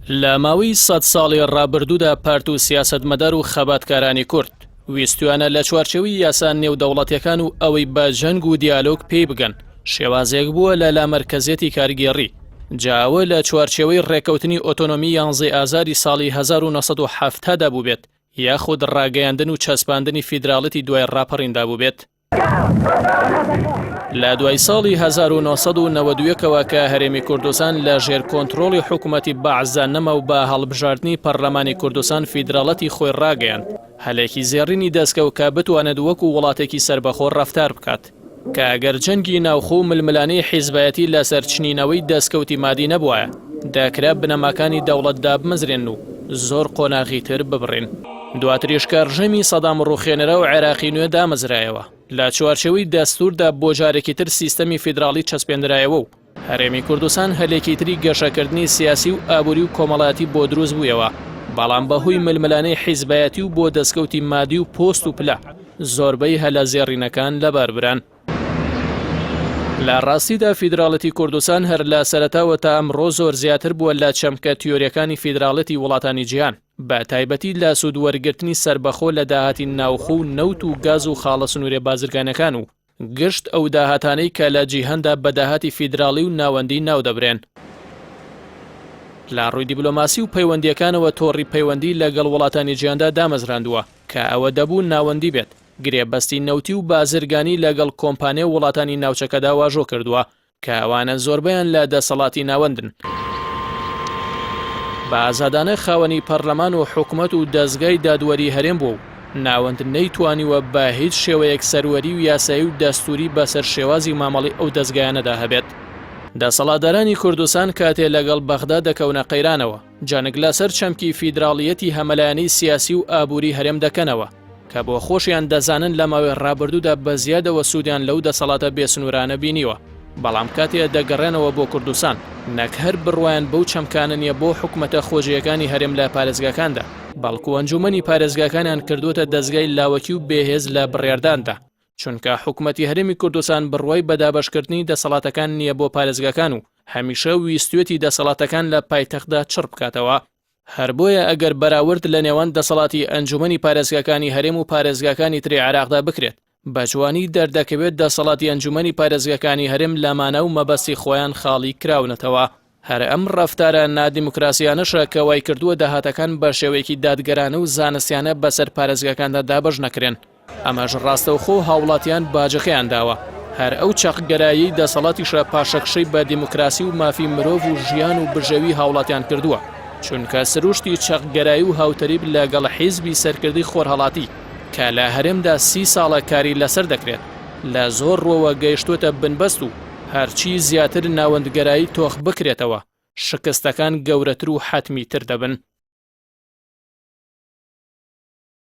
لە ماوەی 100 ساڵی ڕابردوودا پارت و سیاسەتمەدار و خەباتکارانی کورد ویستویانە لە چوارچێوەی یاسا نێودەوڵەتیەکان و ئەوەی بە جەنگ و دیالۆگ پێی بگەن شێوازێک بووە لە لامەرکەزێتی کارگێڕی جاوە لە چوارچێوەی ڕێکەوتنی ئۆتۆنۆمی 11 ئازاری ساڵی 1970 دا بوو بێت یاخود ڕاگەیاندن و چەسپاندنی فیدراڵەتی دوای ڕاپەڕیندا بوو بێت. لە دوای ساڵی 1992ەوە کە هەرێمی کوردستان لە ژێر کۆنتڕۆڵی حکوومەتی بەعزە نەما و بە هەڵبژاردننی پەرلەمانی کوردستان فیدراڵەتی خۆی ڕاگەیاند هەلێکی زێڕینی دەستکەوت کە بتوانێت وەکو وڵاتێکی سربەخۆ ڕەفتار بکات کە ئەگەر جەنگی ناوخۆ و ململانەی حیزبایەتی لە سەرچنینەوەی دەستکەوتی مادی نەبووە دەکرا بنەماکانی دەوڵەتدا بمەزرێن و زۆر قۆناغیتر ببڕین. دواتریش کە ڕژەمی سەدام ڕوخێنەرە و عێراقی نوێ دامەزرایەوە لە چوارچێوەی دەستوردا بۆ جارێکی تر سیستەمی فیدراڵی چەسپێنرایەوە و هەرێمی کوردستان هەلێکی تری گەشەکردنی سیاسی و ئابووری و کۆمەڵایەتی بۆ دروست بوویەوە بەڵام بەهۆی ململانەی حیزبایەتی و بۆ دەستکەوتی مادی و پۆست و پلە زۆربەی هەلە زێڕینەکان لەبەربران. لە ڕاستیدا فیدراڵەتی کوردستان هەر لە سەرەتاوە تا ئەمڕۆ زۆر زیاتر بووە لە چەمکە تیۆریەکانی فیدراڵەتی وڵاتانی جیهان بە تایبەتی لە سوودوەرگرتنی سربەخۆ لە داهاتی ناوخۆ و نەوت و گاز و خاڵە سنوورێ بازرگانەکان و گشت ئەو داهاتانەی کە لە جیهاندا بە داهاتی فیدراڵی و ناوەندی ناودەبرێن. لە ڕووی دیبلۆماسی و پەیوەندیەکانەوە تۆڕی پەیوەندی لەگەڵ وڵاتانی جیهاندا دامەزراندووە کە ئەوە دەبوو ناوەندی بێت گرێبەستی نەوتی و بازرگانی لەگەڵ کۆمپانیا و وڵاتانی ناوچەکەدا واژۆ کردووە کە ئەوانە زۆربیان لە دەسەڵاتی ناوەندن. بە ئازادانە خاوەنی پەرلەمان و حکوومەت و دەستگای دادوەری هەرێم بوو ناوەند نەیتوانیوە بە هیچ شێوەیەک سەروەری و یاسایی و دەستوری بەسەر شێوازی مامەڵی ئەو دەستگایانەدا هەبێت. دەسەڵاتدارانی کوردستان کاتێ لەگەڵ بەغدا دەکەونە قەیرانەوە جانگ لەسەر چەمکی فیدراڵیەتی هەمەلایەنی سیاسی و ئابووری هەرێم دەکەنەوە کە بۆ خۆشیان دەزانن لە ماوەی ڕابردوودا بە زیادەوە سوودیان لەو دەسەڵاتە بێسنوورانە بینیوە بەڵام کاتێ دەگەڕێنەوە بۆ کوردستان نەک هەر بڕوایان بەو چەمکانە نیە بۆ حکوومەتە خۆجیەکانی هەرێم لە پارێزگاکاندا بەڵکو ئەنجومەنی پارێزگاکانیان کردوتە دەستگای لاوەکی و بێهێز لە بڕێرداندا چونکە حکوومەتی هەرێمی کوردستان بڕوای بەدابەشکردنی دەسەڵاتەکان نییە بۆ پارێزگاکان و هەمیشە ویستوێتی دەسەڵاتەکان لە پایتەختدا چڕ بکاتەوە. هەر بۆیە ئەگەر بەراورد لە نێوان دەسەڵاتی ئەنجومەنی پارێزگاکانی هەرێم و پارێزگاکانی تری عێراقدا بکرێت بە جوانی دەردەکەوێت دەسەڵاتی ئەنجومەنی پارێزگاکانی هەرێم لە مانە و مەبەستی خۆیان خاڵی کراونەتەوە. هەر ئەم ڕەفتارە نادیموکراسیانەشە کە وای کردووە داهاتەکان بە شێوەیەکی دادگەرانە و زانستیانە بەسەر پارێزگاکاندا دابەش نەکرێن. ئەمەش ڕاستەوخۆ هاوڵاتیان باجەخەیان داوە. هەر ئەو چەقگەرایی دەسەڵاتیشە پاشەکشەی بە دیموکراسی و مافی مرۆڤ و ژیان و بژەوی هاوڵاتیان کردووە چونکە سروشتی چەقگەرایی و هاوتەریب لەگەڵ حیزبی سەرکردی خۆرهەڵاتی کە لە هەرێمدا 30 ساڵە کاری لەسەر دەکرێت لە زۆر ڕۆوە گەیشتوتە بنبەست و هەرچی زیاتر ناوەندگەرایی تۆخ بکرێتەوە شکستەکان گەورەتر و حەتمی تر دەبن.